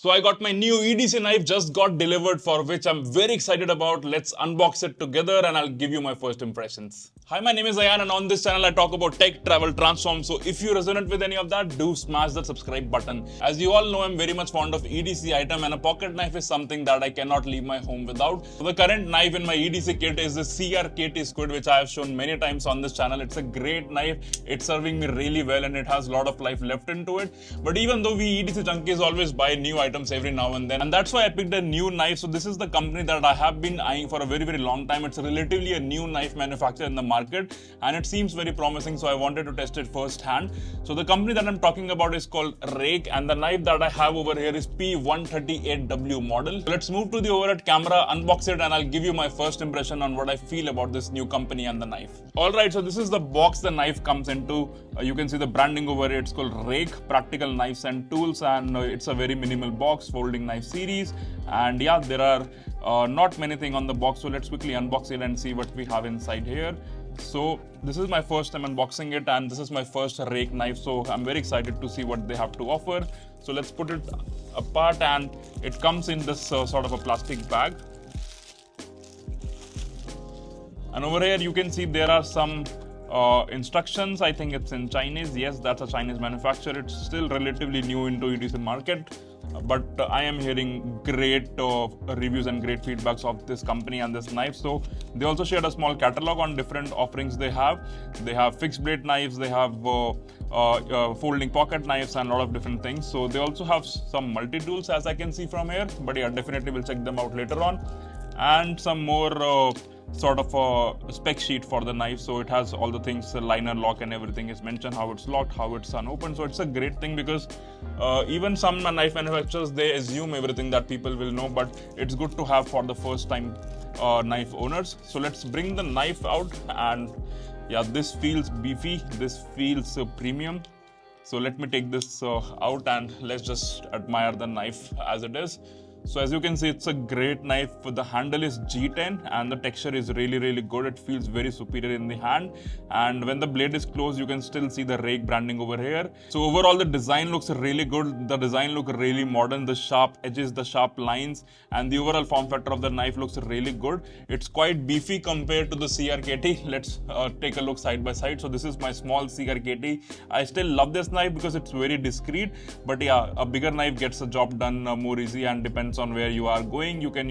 So I got my new EDC knife just got delivered, for which I'm very excited about. Let's unbox it together and I'll give you my first impressions. Hi, my name is Ayan and on this channel I talk about tech, travel, transform. So if you resonate with any of that, do smash that subscribe button. As you all know, I'm very much fond of EDC item and a pocket knife is something that I cannot leave my home without. So the current knife in my EDC kit is the CRKT Squid, which I have shown many times on this channel. It's a great knife. It's serving me really well and it has a lot of life left into it. But even though we EDC junkies always buy new items every now and then, and that's why I picked a new knife. So this is the company that I have been eyeing for a very long time. It's relatively a new knife manufacturer in the market and it seems very promising, so I wanted to test it firsthand. So the company that I'm talking about is called Ruike and the knife that I have over here is P138W model. So let's move to the overhead camera, unbox it and I'll give you my first impression on what I feel about this new company and the knife. Alright, so this is the box the knife comes into. You can see the branding over here. It's called Ruike Practical Knives and Tools and it's a very minimal box, folding knife series, and yeah, there are not many things on the box, so let's quickly unbox it and see what we have inside here. So this is my first time unboxing it and this is my first Ruike knife, so I'm very excited to see what they have to offer. So let's put it apart and it comes in this sort of a plastic bag. And over here you can see there are some instructions. I think it's in Chinese. Yes, that's a Chinese manufacturer. It's still relatively new into EDC market, but I am hearing great reviews and great feedbacks of this company and this knife. So they also shared a small catalog on different offerings they have. They have fixed blade knives, they have folding pocket knives and a lot of different things. So they also have some multi-tools as I can see from here, but yeah, definitely we'll check them out later on. And some more sort of a spec sheet for the knife. So it has all the things, the liner lock and everything is mentioned, how it's locked, how it's unopened. So it's a great thing because even some knife manufacturers, they assume everything that people will know, but it's good to have for the first time knife owners. So let's bring the knife out and yeah, this feels beefy, this feels premium. So let me take this out and let's just admire the knife as it is. So as you can see, it's a great knife. The handle is G10 and the texture is really good. It feels very superior in the hand. And when the blade is closed, you can still see the Ruike branding over here. So overall, the design looks really good. The design looks really modern. The sharp edges, the sharp lines, and the overall form factor of the knife looks really good. It's quite beefy compared to the CRKT. Let's take a look side by side. So this is my small CRKT. I still love this knife because it's very discreet. But yeah, a bigger knife gets the job done more easy and depends on where you are going. You can,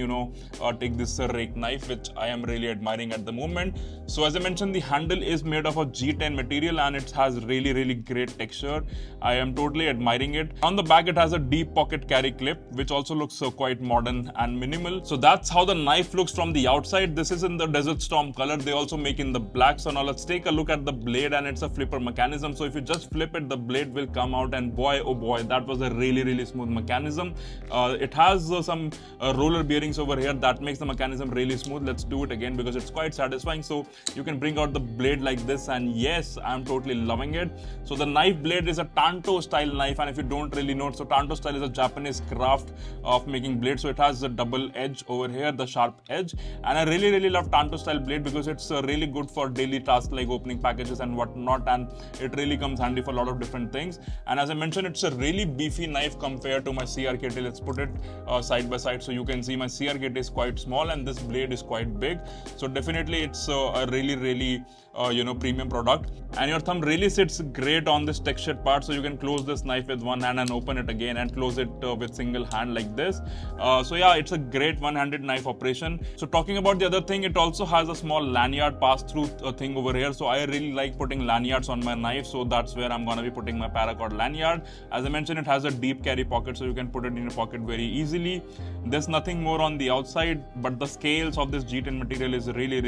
take this Ruike knife, which I am really admiring at the moment. So as I mentioned, the handle is made of a G10 material and it has really great texture. I am totally admiring it. On the back, it has a deep pocket carry clip, which also looks quite modern and minimal. So that's how the knife looks from the outside. This is in the Desert Storm color. They also make in the black. So now let's take a look at the blade, and it's a flipper mechanism. So if you just flip it, the blade will come out, and boy, oh boy, that was a really smooth mechanism. It has some roller bearings over here that makes the mechanism really smooth. Let's do it again because it's quite satisfying. So you can bring out the blade like this, and yes, I'm totally loving it. So the knife blade is a Tanto style knife, and if you don't really know, so Tanto style is a Japanese craft of making blades. So it has a double edge over here, the sharp edge, and I really love Tanto style blade because it's really good for daily tasks like opening packages and whatnot, and it really comes handy for a lot of different things. And as I mentioned, it's a really beefy knife compared to my CRKT. Let's put it side by side, so you can see my CRKT is quite small and this blade is quite big. So definitely it's a really premium product, and your thumb really sits great on this textured part. So you can close this knife with one hand and open it again and close it with single hand like this. So yeah, it's a great one-handed knife operation. So talking about the other thing, it also has a small lanyard pass-through thing over here. So I really like putting lanyards on my knife, so that's where I'm gonna be putting my paracord lanyard. As I mentioned, it has a deep carry pocket, so you can put it in your pocket very easily. There's nothing more on the outside, but the scales of this G10 material is really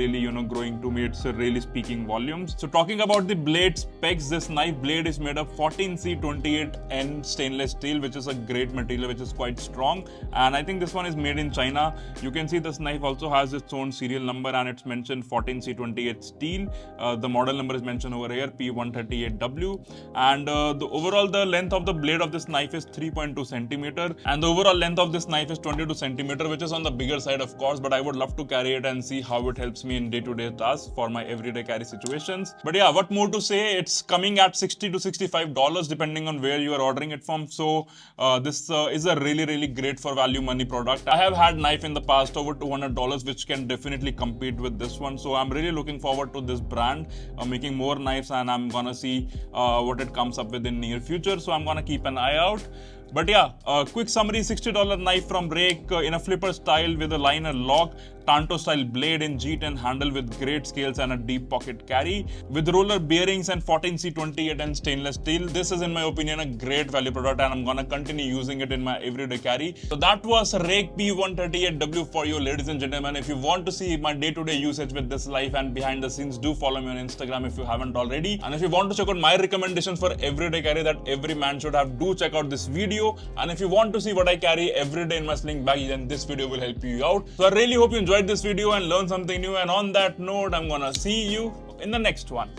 growing to me. It's really speaking volumes. So talking about the blade specs, this knife blade is made of 14C28N stainless steel, which is a great material, which is quite strong, and I think this one is made in China. You can see this knife also has its own serial number and it's mentioned 14C28 steel. The model number is mentioned over here, P138W, and the length of the blade of this knife is 3.2 centimeter, and the overall length of this knife is 22 centimeter, which is on the bigger side of course, but I would love to carry it and see how it helps me in day-to-day tasks for my everyday carry situations. But yeah, what more to say? It's coming at $60 to $65 depending on where you are ordering it from. So this is a really great for value money product. I have had knife in the past over $200, which can definitely compete with this one. So I'm really looking forward to this brand making more knives, and I'm gonna see what it comes up with in near future. So I'm gonna keep an eye out. But yeah, quick summary: $60 knife from Ruike in a flipper style with a liner lock, Tanto style blade in G10 handle with great scales and a deep pocket carry, with roller bearings and 14C28 and stainless steel. This is in my opinion a great value product, and I'm gonna continue using it in my everyday carry. So that was Ruike P138W for you, ladies and gentlemen. If you want to see my day-to-day usage with this life and behind the scenes, do follow me on Instagram if you haven't already. And if you want to check out my recommendations for everyday carry that every man should have, do check out this video. And if you want to see what I carry every day in my sling bag, then this video will help you out. So I really hope you enjoyed this video and learned something new. And on that note, I'm gonna see you in the next one.